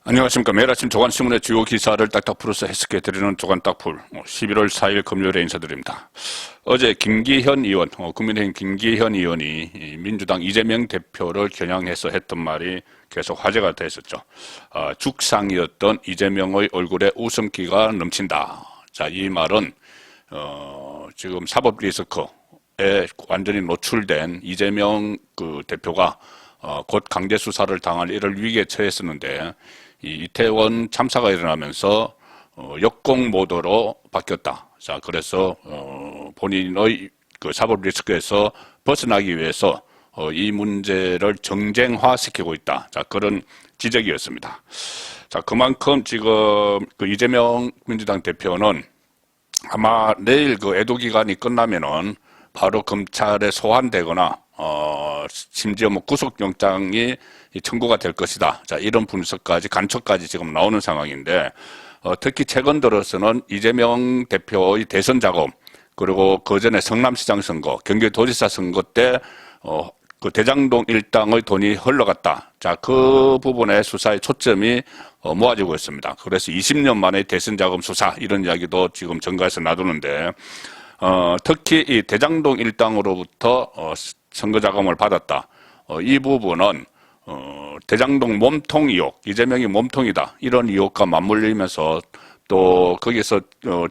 안녕하십니까. 매일 아침 조간신문의 주요 기사를 딱딱 풀어서 해석해드리는 조간딱풀 11월 4일 금요일에 인사드립니다. 어제 김기현 의원, 국민의힘 김기현 의원이 민주당 이재명 대표를 겨냥해서 했던 말이 계속 화제가 됐었죠. 죽상이었던 이재명의 얼굴에 웃음기가 넘친다. 자, 이 말은 지금 사법 리스크에 완전히 노출된 이재명 대표가 곧 강제 수사를 당할 이럴 위기에 처했었는데 이 이태원 참사가 일어나면서 역공 모드로 바뀌었다. 자, 그래서 본인의 그 사법 리스크에서 벗어나기 위해서 이 문제를 정쟁화시키고 있다. 자, 그런 지적이었습니다. 자, 그만큼 지금 그 이재명 민주당 대표는 아마 내일 그 애도 기간이 끝나면은 바로 검찰에 소환되거나 심지어 뭐 구속영장이 청구가 될 것이다. 자, 이런 분석까지 간첩까지 지금 나오는 상황인데 특히 최근 들어서는 이재명 대표의 대선 작업 그리고 그 전에 성남시장 선거, 경기도지사 선거 때 그 대장동 일당의 돈이 흘러갔다. 자, 그 부분의 수사의 초점이 모아지고 있습니다. 그래서 20년 만에 대선 자금 수사 이런 이야기도 지금 정가에서 놔두는데 특히 이 대장동 일당으로부터 선거 자금을 받았다. 이 부분은 대장동 몸통 의혹, 이재명이 몸통이다. 이런 의혹과 맞물리면서 또 거기서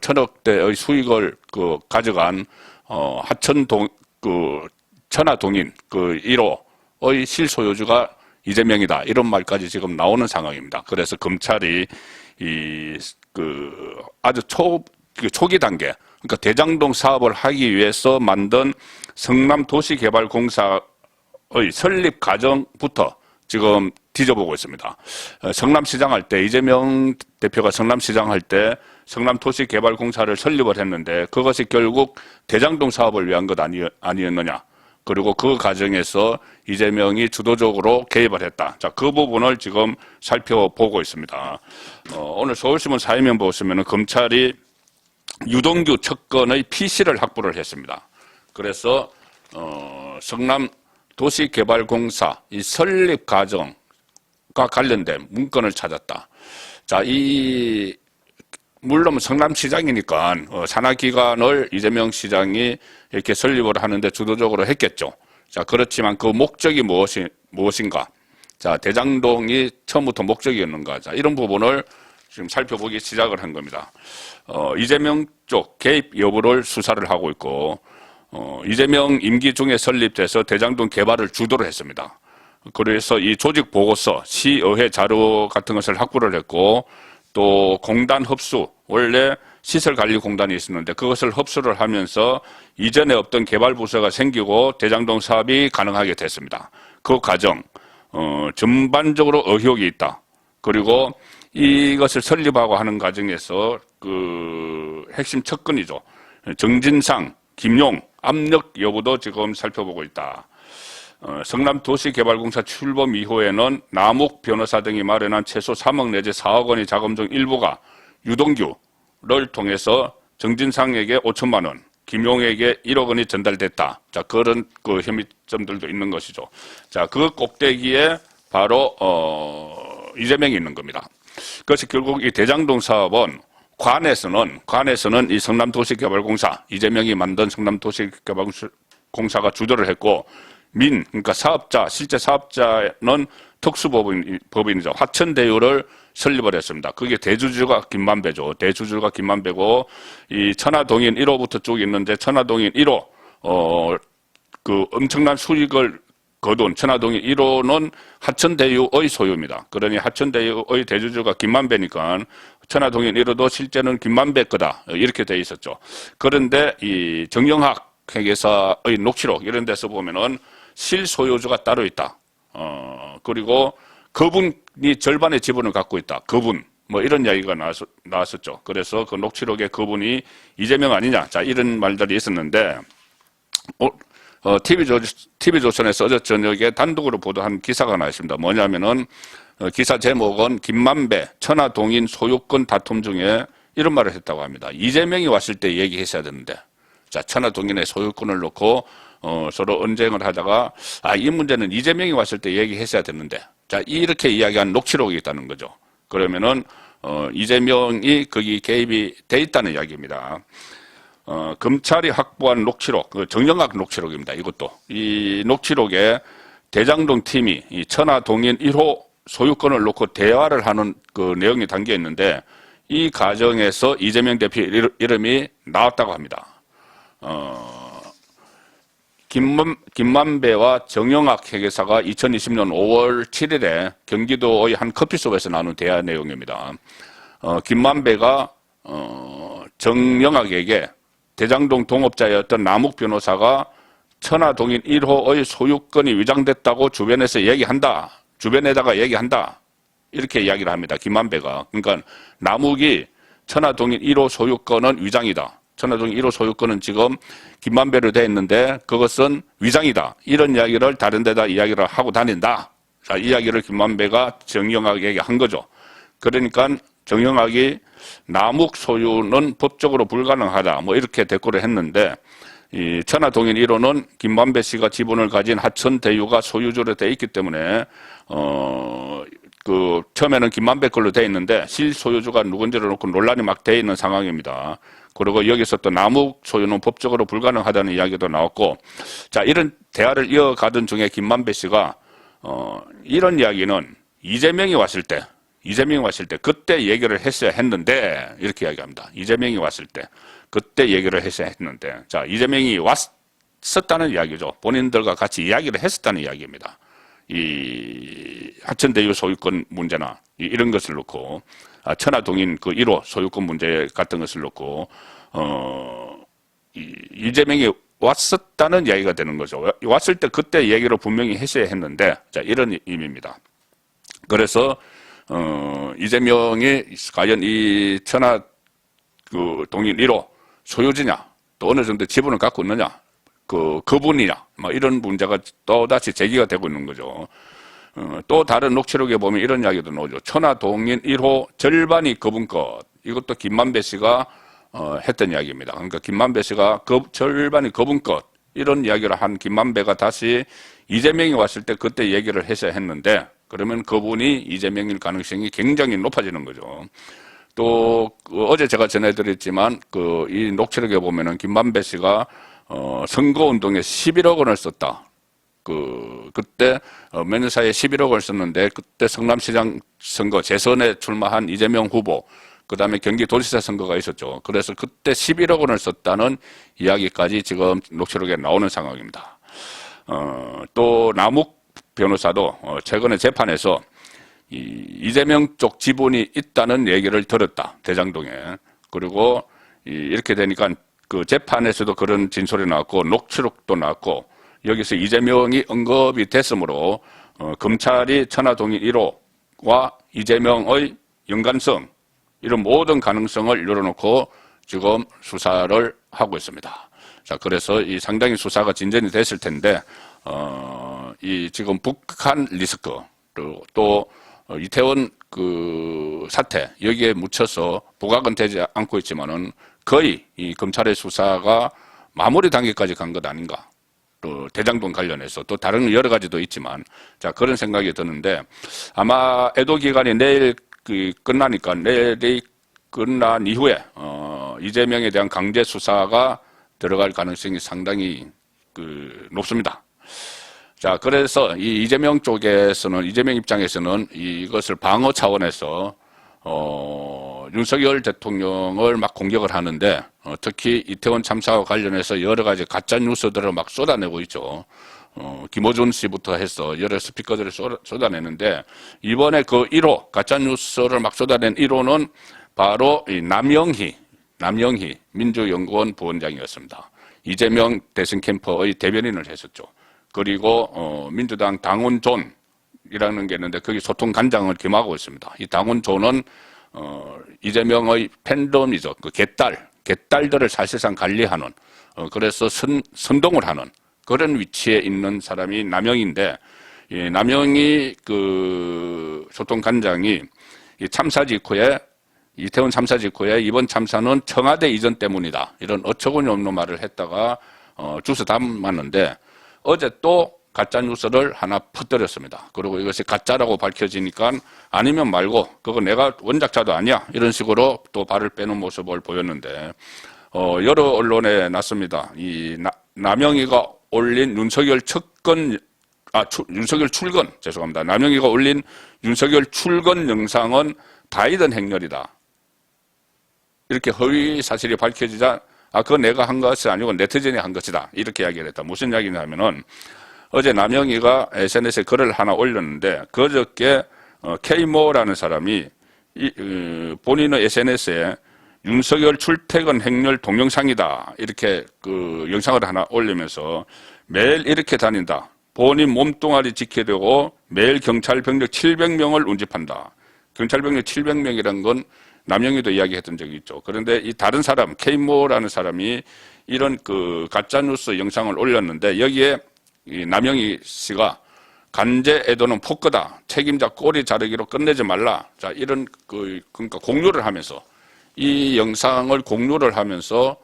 천억대의 수익을 가져간 하천동 천하동인 1호의 실소유주가 이재명이다. 이런 말까지 지금 나오는 상황입니다. 그래서 검찰이 아주 초기 단계, 그러니까 대장동 사업을 하기 위해서 만든 성남도시개발공사의 설립 과정부터 지금 뒤져보고 있습니다. 성남시장 할 때, 이재명 대표가 성남시장 할 때 성남도시개발공사를 설립을 했는데 그것이 결국 대장동 사업을 위한 것 아니었느냐. 그리고 그 과정에서 이재명이 주도적으로 개입을 했다. 자, 그 부분을 지금 살펴보고 있습니다. 오늘 서울신문 사회면 보시면 검찰이 유동규 측근의 PC를 확보를 했습니다. 그래서 성남도시개발공사 이 설립 과정과 관련된 문건을 찾았다. 자, 물론 성남시장이니까 산하기관을 이재명 시장이 이렇게 설립을 하는데 주도적으로 했겠죠. 자, 그렇지만 그 목적이 무엇인가? 자, 대장동이 처음부터 목적이었는가? 자, 이런 부분을 지금 살펴보기 시작을 한 겁니다. 이재명 쪽 개입 여부를 수사를 하고 있고, 이재명 임기 중에 설립돼서 대장동 개발을 주도를 했습니다. 그래서 이 조직 보고서, 시의회 자료 같은 것을 확보를 했고, 또 공단 흡수, 원래 시설관리공단이 있었는데 그것을 흡수를 하면서 이전에 없던 개발 부서가 생기고 대장동 사업이 가능하게 됐습니다. 그 과정, 전반적으로 의혹이 있다. 그리고 이것을 설립하고 하는 과정에서 핵심 측근이죠. 정진상, 김용, 압력 여부도 지금 살펴보고 있다. 성남도시개발공사 출범 이후에는 남욱 변호사 등이 마련한 최소 3억 내지 4억 원의 자금 중 일부가 유동규를 통해서 정진상에게 5천만 원, 김용에게 1억 원이 전달됐다. 자, 그런 혐의점들도 있는 것이죠. 자, 그 꼭대기에 바로 이재명이 있는 겁니다. 그것이 결국 이 대장동 사업은 관에서는 이 성남도시개발공사, 이재명이 만든 성남도시개발공사가 주도를 했고, 그러니까 사업자, 실제 사업자는 특수법인이죠. 화천대유를 설립을 했습니다. 그게 대주주가 김만배죠. 대주주가 김만배고, 이 천하동인 1호부터 쭉 있는데, 천하동인 1호, 엄청난 수익을 거둔 천하동인 1호는 하천대유의 소유입니다. 그러니 하천대유의 대주주가 김만배니까 천하동인 1호도 실제는 김만배 거다. 이렇게 돼 있었죠. 그런데 이 정영학 회계사의 녹취록 이런 데서 보면은 실소유주가 따로 있다. 그리고 그분이 절반의 지분을 갖고 있다. 그분. 이런 이야기가 나왔었죠. 그래서 그 녹취록에 그분이 이재명 아니냐. 자, 이런 말들이 있었는데, TV조선에서 어제 저녁에 단독으로 보도한 기사가 나와 있습니다. 뭐냐면은, 기사 제목은 김만배, 천하동인 소유권 다툼 중에 이런 말을 했다고 합니다. 이재명이 왔을 때 얘기했어야 되는데, 자, 천하동인의 소유권을 놓고 서로 언쟁을 하다가 이 문제는 이재명이 왔을 때 얘기했어야 됐는데, 자, 이렇게 이야기한 녹취록이 있다는 거죠. 그러면은 이재명이 거기 개입이 돼 있다는 이야기입니다. 검찰이 확보한 녹취록, 정영학 녹취록입니다. 이것도 이 녹취록에 대장동 팀이 이 천하동인 1호 소유권을 놓고 대화를 하는 그 내용이 담겨 있는데 이 과정에서 이재명 대표 이름이 나왔다고 합니다. 김만배와 정영학 회계사가 2020년 5월 7일에 경기도의 한 커피숍에서 나눈 대화 내용입니다. 김만배가 정영학에게 대장동 동업자였던 남욱 변호사가 천하동인 1호의 소유권이 위장됐다고 주변에다가 얘기한다. 이렇게 이야기를 합니다. 김만배가. 그러니까 남욱이 천하동인 1호 소유권은 위장이다. 천하동인 1호 소유권은 지금 김만배로 되어 있는데 그것은 위장이다. 이런 이야기를 다른 데다 이야기를 하고 다닌다. 자, 이 이야기를 김만배가 정영학에게 한 거죠. 그러니까 정영학이 남욱 소유는 법적으로 불가능하다. 뭐 이렇게 대꾸를 했는데 이 천하동인 1호는 김만배 씨가 지분을 가진 하천 대유가 소유주로 되어 있기 때문에 처음에는 김만배 걸로 되어 있는데 실소유주가 누군지를 놓고 논란이 막 되어 있는 상황입니다. 그리고 여기서 또 남욱 소유는 법적으로 불가능하다는 이야기도 나왔고, 자, 이런 대화를 이어가던 중에 김만배 씨가 이런 이야기는 이재명이 왔을 때 그때 얘기를 했어야 했는데 이렇게 이야기합니다. 이재명이 왔을 때 그때 얘기를 했어야 했는데, 자, 이재명이 왔었다는 이야기죠. 본인들과 같이 이야기를 했었다는 이야기입니다. 이 하천대유 소유권 문제나 이런 것을 놓고 천하동인 그 1호 소유권 문제 같은 것을 놓고 이재명이 왔었다는 이야기가 되는 거죠. 왔을 때 그때 얘기를 분명히 했어야 했는데, 자, 이런 의미입니다. 그래서 이재명이 과연 이 천하동인 1호 소유주냐, 또 어느 정도 지분을 갖고 있느냐, 거분이냐, 뭐 이런 문제가 또다시 제기가 되고 있는 거죠. 또 다른 녹취록에 보면 이런 이야기도 나오죠. 천하동인 1호 절반이 거분 것. 이것도 김만배 씨가 했던 이야기입니다. 그러니까 김만배 씨가 절반이 거분 것. 이런 이야기를 한 김만배가 다시 이재명이 왔을 때 그때 얘기를 했어야 했는데, 그러면 그분이 이재명일 가능성이 굉장히 높아지는 거죠. 또 어제 제가 전해드렸지만 이 녹취록에 보면은 김만배 씨가 선거운동에 11억 원을 썼다. 그때 몇 년 사이에 11억 원을 썼는데, 그때 성남시장 선거 재선에 출마한 이재명 후보, 그 다음에 경기도지사 선거가 있었죠. 그래서 그때 11억 원을 썼다는 이야기까지 지금 녹취록에 나오는 상황입니다. 또 남욱 변호사도 최근에 재판에서 이재명 쪽 지분이 있다는 얘기를 들었다. 대장동에. 그리고 이렇게 되니까 그 재판에서도 그런 진술이 나왔고 녹취록도 나왔고, 여기서 이재명이 언급이 됐으므로 검찰이 천하동인 1호와 이재명의 연관성, 이런 모든 가능성을 열어놓고 지금 수사를 하고 있습니다. 자, 그래서 상당히 수사가 진전이 됐을 텐데 지금 북한 리스크, 또 이태원 사태, 여기에 묻혀서 부각은 되지 않고 있지만은 거의 이 검찰의 수사가 마무리 단계까지 간 것 아닌가. 또 대장동 관련해서 또 다른 여러 가지도 있지만, 자, 그런 생각이 드는데, 아마 애도 기간이 내일 끝나니까 내일이 끝난 이후에 이재명에 대한 강제 수사가 들어갈 가능성이 상당히 높습니다. 자, 그래서 이재명 쪽에서는, 이재명 입장에서는 이것을 방어 차원에서 윤석열 대통령을 막 공격을 하는데, 특히 이태원 참사와 관련해서 여러 가지 가짜 뉴스들을 막 쏟아내고 있죠. 김어준 씨부터 해서 여러 스피커들을 쏟아내는데, 이번에 그 1호 가짜 뉴스를 막 쏟아낸 1호는 바로 이 남영희 민주연구원 부원장이었습니다. 이재명 대선 캠프의 대변인을 했었죠. 그리고 민주당 당원존이라는 게 있는데 거기 소통관장을 겸하고 있습니다. 이 당원존은 이재명의 팬덤이죠. 그 개딸들을 사실상 관리하는, 그래서 선동을 하는 그런 위치에 있는 사람이 남영인데, 이 남영이 소통관장이 이 참사 직후에, 이태원 참사 직후에 이번 참사는 청와대 이전 때문이다, 이런 어처구니 없는 말을 했다가 주워 담았는데, 어제 또 가짜 뉴스를 하나 퍼뜨렸습니다. 그리고 이것이 가짜라고 밝혀지니까 아니면 말고 그거 내가 원작자도 아니야 이런 식으로 또 발을 빼는 모습을 보였는데 여러 언론에 났습니다. 이 남영희가 올린 윤석열 출근 죄송합니다. 남영희가 올린 윤석열 출근 영상은 바이든 행렬이다. 이렇게 허위 사실이 밝혀지자 그거 내가 한 것이 아니고 네티즌이 한 것이다. 이렇게 이야기를 했다. 무슨 이야기냐면은 어제 남영희가 SNS에 글을 하나 올렸는데 그저께 K모라는 사람이 본인의 SNS에 윤석열 출퇴근 행렬 동영상이다. 이렇게 그 영상을 하나 올리면서 매일 이렇게 다닌다. 본인 몸뚱아리 지키려고 매일 경찰 병력 700명을 운집한다. 경찰 병력 700명이란 건 남영희도 이야기했던 적이 있죠. 그런데 이 다른 사람, K모라는 사람이 이런 그 가짜뉴스 영상을 올렸는데 여기에 이 남영희 씨가 간제 애도는 폭거다. 책임자 꼬리 자르기로 끝내지 말라. 자, 이런 그러니까 공유를 하면서 이 영상을 공유를 하면서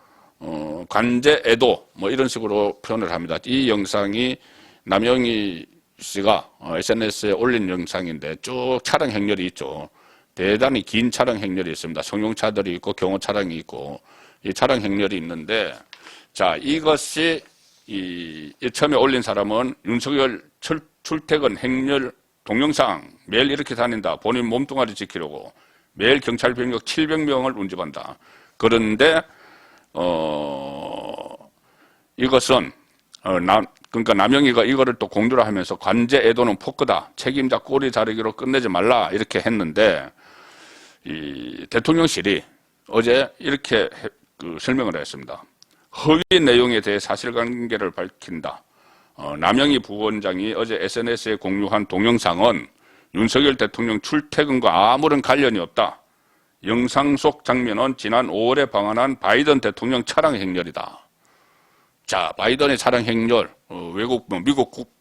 관제 애도 뭐 이런 식으로 표현을 합니다. 이 영상이 남영희 씨가 SNS에 올린 영상인데 쭉 차량 행렬이 있죠. 대단히 긴 차량 행렬이 있습니다. 승용차들이 있고 경호 차량이 있고 이 차량 행렬이 있는데 자 이것이 이 처음에 올린 사람은 윤석열 출퇴근 행렬 동영상 매일 이렇게 다닌다. 본인 몸뚱아리 지키려고 매일 경찰 병력 700명을 운집한다. 그런데 이것은 그러니까 남영희가 이거를 또 공유를 하면서 관제 애도는 폭거다. 책임자 꼬리 자르기로 끝내지 말라 이렇게 했는데 이 대통령실이 어제 이렇게 설명을 했습니다. 허위 내용에 대해 사실관계를 밝힌다. 남영희 부원장이 어제 SNS에 공유한 동영상은 윤석열 대통령 출퇴근과 아무런 관련이 없다. 영상 속 장면은 지난 5월에 방한한 바이든 대통령 차량 행렬이다. 자, 바이든의 차량 행렬, 미국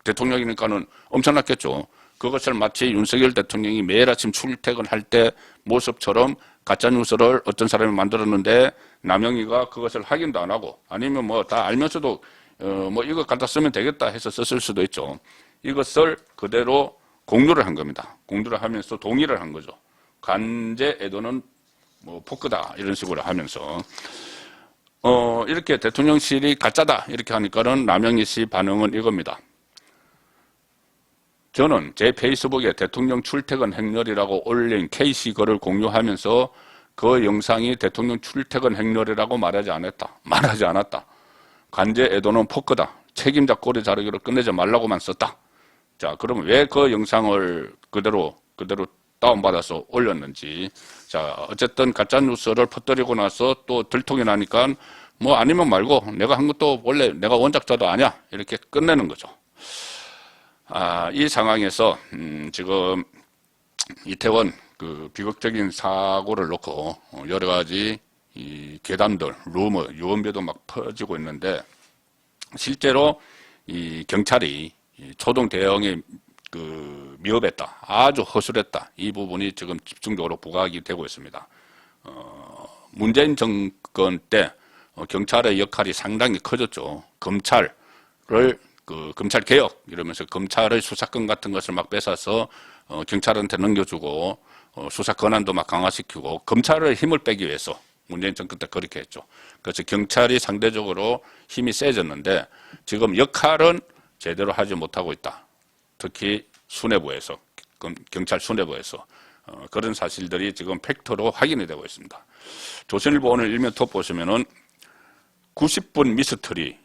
대통령이니까는 엄청났겠죠. 그것을 마치 윤석열 대통령이 매일 아침 출퇴근할 때 모습처럼 가짜뉴스를 어떤 사람이 만들었는데 남영희가 그것을 확인도 안 하고 아니면 뭐 다 알면서도 뭐 이거 갖다 쓰면 되겠다 해서 썼을 수도 있죠. 이것을 그대로 공유를 한 겁니다. 공유를 하면서 동의를 한 거죠. 관제 애도는 뭐 폭거다 이런 식으로 하면서 이렇게 대통령실이 가짜다 이렇게 하니까는 남영희 씨 반응은 이겁니다. 저는 제 페이스북에 대통령 출퇴근 행렬이라고 올린 K씨 글을 공유하면서 그 영상이 대통령 출퇴근 행렬이라고 말하지 않았다. 관제 애도는 폭거다. 책임자 꼬리 자르기로 끝내지 말라고만 썼다. 자, 그러면 왜 그 영상을 그대로 다운받아서 올렸는지. 자, 어쨌든 가짜뉴스를 퍼뜨리고 나서 또 들통이 나니까 뭐 아니면 말고 내가 한 것도 원래 내가 원작자도 아니야. 이렇게 끝내는 거죠. 이 상황에서 지금 이태원 그 비극적인 사고를 놓고 여러 가지 이 괴담들, 루머, 유언비도 막 퍼지고 있는데 실제로 이 경찰이 초동 대응에 미흡했다, 아주 허술했다. 이 부분이 지금 집중적으로 부각이 되고 있습니다. 문재인 정권 때 경찰의 역할이 상당히 커졌죠. 검찰을 검찰 개혁 이러면서 검찰의 수사권 같은 것을 막 뺏어서 경찰한테 넘겨주고 수사 권한도 막 강화시키고 검찰의 힘을 빼기 위해서 문재인 정권 때 그렇게 했죠. 그래서 경찰이 상대적으로 힘이 세졌는데 지금 역할은 제대로 하지 못하고 있다. 특히 수뇌부에서 경찰 수뇌부에서 그런 사실들이 지금 팩트로 확인이 되고 있습니다. 조선일보 오늘 일면톱 보시면은 90분 미스터리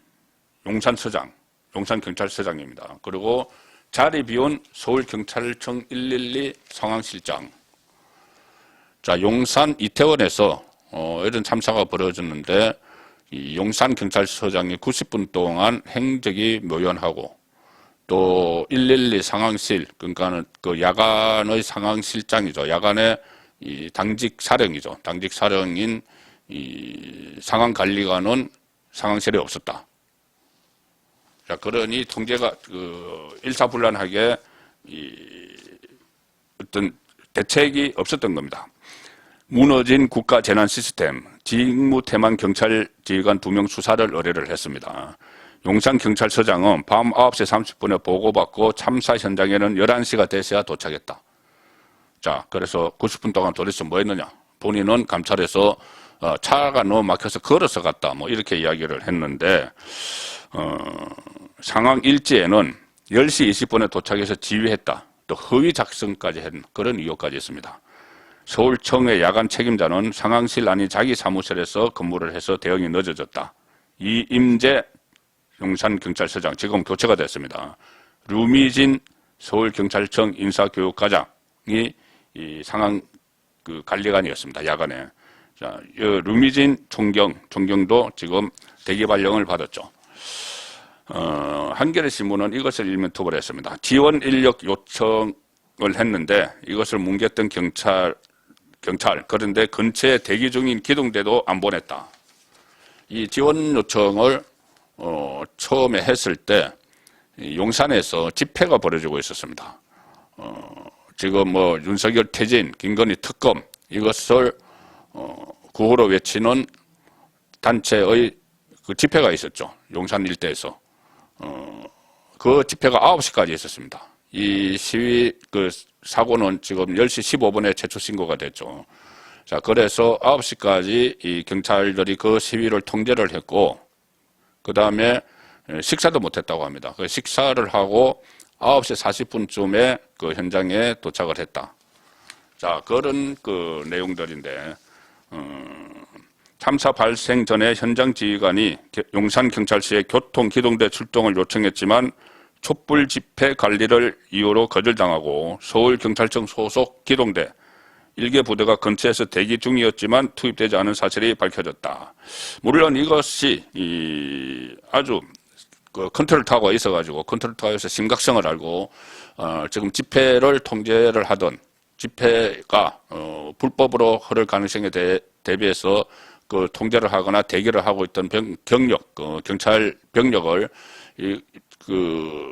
용산서장, 용산경찰서장입니다. 그리고 자리 비운 서울경찰청 112 상황실장. 자, 용산 이태원에서 이런 참사가 벌어졌는데 이 용산경찰서장이 90분 동안 행적이 묘연하고 또 112 상황실, 그러니까는 그 야간의 상황실장이죠. 야간에 이 당직 사령이죠. 당직 사령인 이 상황관리관은 상황실에 없었다. 자, 그러니 통제가 일사불란하게 어떤 대책이 없었던 겁니다. 무너진 국가 재난 시스템, 직무태만 경찰 지휘관 2명 수사를 의뢰를 했습니다. 용산경찰서장은 밤 9시 30분에 보고받고 참사 현장에는 11시가 돼서야 도착했다. 자, 그래서 90분 동안 도대체 뭐 했느냐. 본인은 감찰에서 차가 너무 막혀서 걸어서 갔다. 뭐 이렇게 이야기를 했는데 상황 일지에는 10시 20분에 도착해서 지휘했다. 또 허위 작성까지 한 그런 의혹까지 있습니다. 서울청의 야간 책임자는 상황실 아닌 자기 사무실에서 근무를 해서 대응이 늦어졌다. 이임재 용산경찰서장 지금 교체가 됐습니다. 류미진 서울경찰청 인사교육과장이 이 상황 관리관이었습니다. 야간에. 자, 류미진 총경도 지금 대기 발령을 받았죠. 한겨레 신문은 이것을 일면투부를 했습니다. 지원 인력 요청을 했는데 이것을 뭉갰던 경찰 그런데 근처에 대기 중인 기동대도 안 보냈다. 이 지원 요청을 처음에 했을 때 용산에서 집회가 벌어지고 있었습니다. 지금 뭐 윤석열 퇴진, 김건희 특검 이것을 구호로 외치는 단체의 그 집회가 있었죠. 용산 일대에서. 그 집회가 9시까지 있었습니다. 이 시위 그 사고는 지금 10시 15분에 최초 신고가 됐죠. 자, 그래서 9시까지 이 경찰들이 그 시위를 통제를 했고, 그 다음에 식사도 못했다고 합니다. 그 식사를 하고 9시 40분쯤에 그 현장에 도착을 했다. 자, 그런 그 내용들인데, 참사 발생 전에 현장 지휘관이 용산경찰서에 교통기동대 출동을 요청했지만 촛불 집회 관리를 이유로 거절당하고 서울경찰청 소속 기동대 1개 부대가 근처에서 대기 중이었지만 투입되지 않은 사실이 밝혀졌다. 물론 이것이 아주 그 컨트롤 타워가 있어가지고 컨트롤 타워에서 심각성을 알고 지금 집회를 통제를 하던 집회가 불법으로 흐를 가능성에 대비해서 그 통제를 하거나 대기를 하고 있던 경력, 경찰 병력을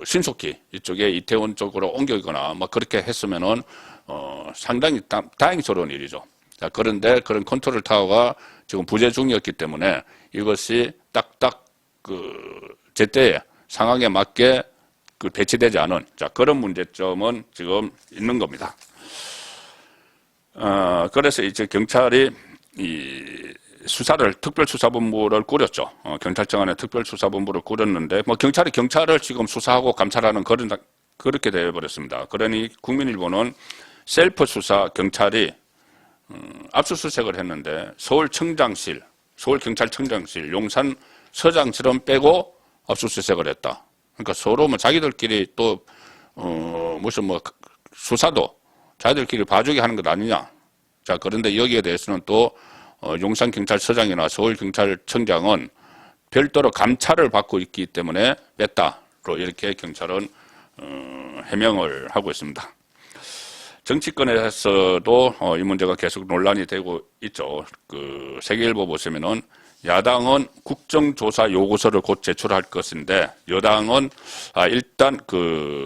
신속히 이쪽에 이태원 쪽으로 옮기거나 뭐 그렇게 했으면은 상당히 다행스러운 일이죠. 자, 그런데 그런 컨트롤 타워가 지금 부재 중이었기 때문에 이것이 딱딱 제때에 상황에 맞게 배치되지 않은 그런 문제점은 지금 있는 겁니다. 그래서 이제 경찰이 특별수사본부를 꾸렸죠. 경찰청 안에 특별수사본부를 꾸렸는데, 경찰을 지금 수사하고 감찰하는 그렇게 되어버렸습니다. 그러니 국민일보는 셀프 수사 경찰이 압수수색을 했는데, 서울경찰청장실, 용산 서장실은 빼고 압수수색을 했다. 그러니까 서로 자기들끼리 또, 수사도 자기들끼리 봐주게 하는 것 아니냐. 자, 그런데 여기에 대해서는 또, 용산경찰서장이나 서울경찰청장은 별도로 감찰을 받고 있기 때문에 뺐다로 이렇게 경찰은 해명을 하고 있습니다. 정치권에서도 이 문제가 계속 논란이 되고 있죠. 세계일보 보시면은 야당은 국정조사 요구서를 곧 제출할 것인데 여당은 일단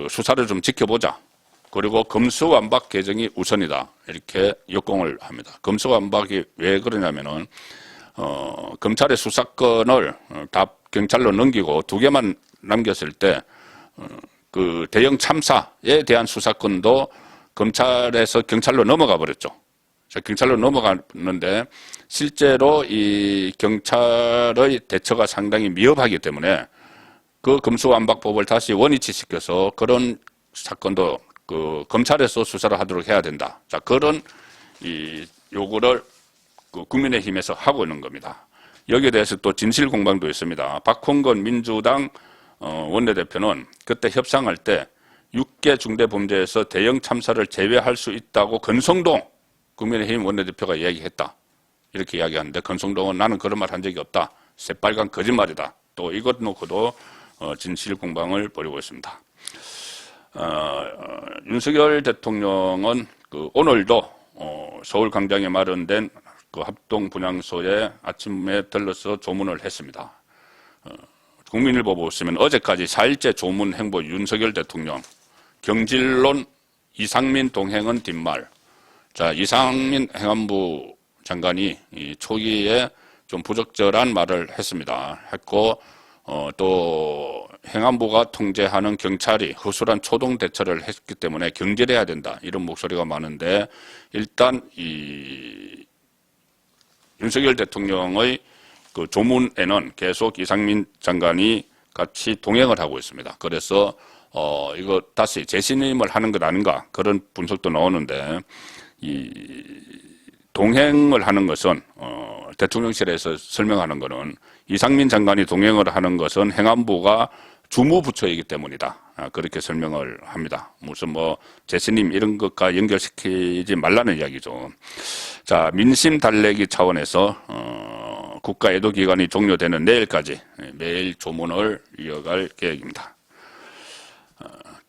수사를 좀 지켜보자. 그리고 검수완박 개정이 우선이다. 이렇게 역공을 합니다. 검수완박이 왜 그러냐면은, 검찰의 수사권을 다 경찰로 넘기고 2개만 남겼을 때, 대형 참사에 대한 수사권도 검찰에서 경찰로 넘어가 버렸죠. 경찰로 넘어갔는데, 실제로 이 경찰의 대처가 상당히 미흡하기 때문에 그 검수완박법을 다시 원위치시켜서 그런 사건도 검찰에서 수사를 하도록 해야 된다. 자, 그런 요구를 국민의힘에서 하고 있는 겁니다. 여기에 대해서 또 진실 공방도 있습니다. 박홍근 민주당 원내대표는 그때 협상할 때 6개 중대범죄에서 대형 참사를 제외할 수 있다고 권성동 국민의힘 원내대표가 이야기했다. 이렇게 이야기하는데 권성동은 나는 그런 말 한 적이 없다. 새빨간 거짓말이다. 또 이것 놓고도 진실 공방을 벌이고 있습니다. 윤석열 대통령은 오늘도 서울 광장에 마련된 합동 분향소에 아침에 들러서 조문을 했습니다. 국민일보 보시면 어제까지 4일째 조문 행보 윤석열 대통령 경질론 이상민 동행은 뒷말. 자, 이상민 행안부 장관이 초기에 좀 부적절한 말을 했습니다. 했고 또 행안부가 통제하는 경찰이 허술한 초동 대처를 했기 때문에 경질해야 된다. 이런 목소리가 많은데 일단 이 윤석열 대통령의 그 조문에는 계속 이상민 장관이 같이 동행을 하고 있습니다. 그래서 이거 다시 재신임을 하는 것 아닌가 그런 분석도 나오는데 이 동행을 하는 것은 대통령실에서 설명하는 것은 이상민 장관이 동행을 하는 것은 행안부가 주무부처이기 때문이다. 그렇게 설명을 합니다. 무슨 뭐 재신임 이런 것과 연결시키지 말라는 이야기죠. 자, 민심 달래기 차원에서 국가 애도 기간이 종료되는 내일까지 매일 조문을 이어갈 계획입니다.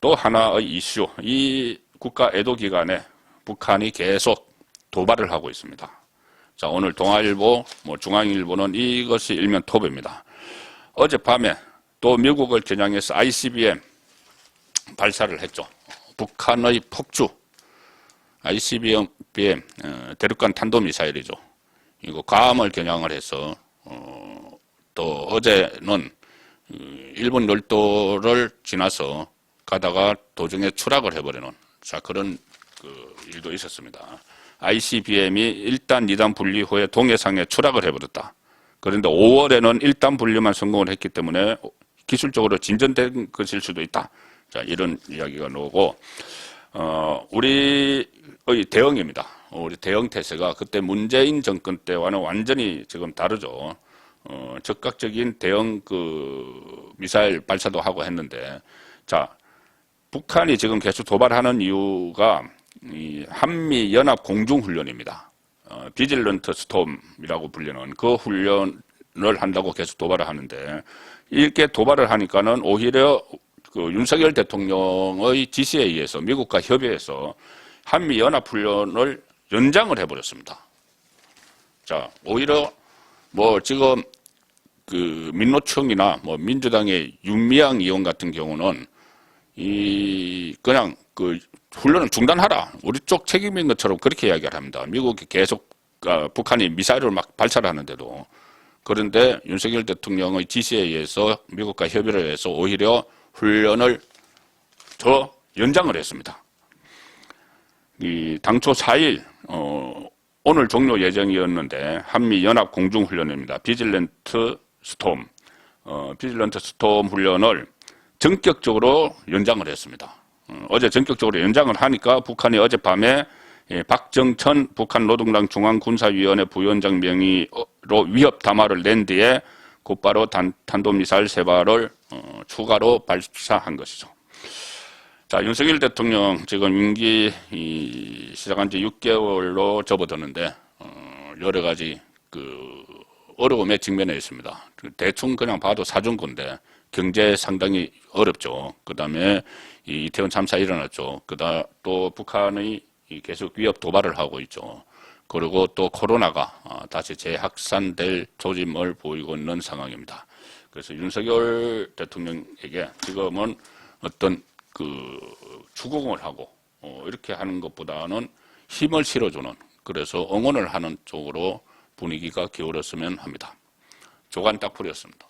또 하나의 이슈, 이 국가 애도 기간에 북한이 계속 도발을 하고 있습니다. 자, 오늘 동아일보, 중앙일보는 이것이 일면 톱입니다. 어젯밤에 또 미국을 겨냥해서 ICBM 발사를 했죠. 북한의 폭주, ICBM 대륙간 탄도미사일이죠. 이거 괌을 겨냥을 해서 또 어제는 일본 열도를 지나서 가다가 도중에 추락을 해버리는 그런 일도 있었습니다. ICBM이 1단, 2단 분리 후에 동해상에 추락을 해버렸다. 그런데 5월에는 1단 분리만 성공을 했기 때문에 기술적으로 진전된 것일 수도 있다. 자, 이런 이야기가 나오고, 우리의 대응입니다. 우리 대응 태세가 그때 문재인 정권 때와는 완전히 지금 다르죠. 적극적인 대응 미사일 발사도 하고 했는데, 자, 북한이 지금 계속 도발하는 이유가 이 한미 연합 공중 훈련입니다. 비질런트 스톰이라고 불리는 그 훈련을 한다고 계속 도발을 하는데 이렇게 도발을 하니까는 오히려 윤석열 대통령의 지시에 의해서 미국과 협의해서 한미 연합 훈련을 연장을 해버렸습니다. 자, 오히려 지금 민노총이나 민주당의 윤미향 의원 같은 경우는 그냥 훈련을 중단하라. 우리 쪽 책임인 것처럼 그렇게 이야기를 합니다. 미국이 계속 북한이 미사일을 막 발사를 하는데도. 그런데 윤석열 대통령의 지시에 의해서 미국과 협의를 해서 오히려 훈련을 더 연장을 했습니다. 당초 4일 오늘 종료 예정이었는데 한미 연합 공중 훈련입니다. 비질런트 스톰 훈련을 전격적으로 연장을 했습니다. 어제 전격적으로 연장을 하니까 북한이 어젯밤에 박정천 북한 노동당 중앙군사위원회 부위원장 명의로 위협 담화를 낸 뒤에 곧바로 탄도미사일 3발을 추가로 발사한 것이죠. 자, 윤석열 대통령 지금 임기 시작한 지 6개월로 접어드는데 여러 가지 어려움에 직면해 있습니다. 대충 그냥 봐도 사정건데 경제 상당히 어렵죠. 그 다음에 이태원 참사 일어났죠. 또 북한의 계속 위협 도발을 하고 있죠. 그리고 또 코로나가 다시 재확산될 조짐을 보이고 있는 상황입니다. 그래서 윤석열 대통령에게 지금은 어떤 추궁을 하고 이렇게 하는 것보다는 힘을 실어주는, 그래서 응원을 하는 쪽으로 분위기가 기울었으면 합니다. 조간 딱풀이었습니다.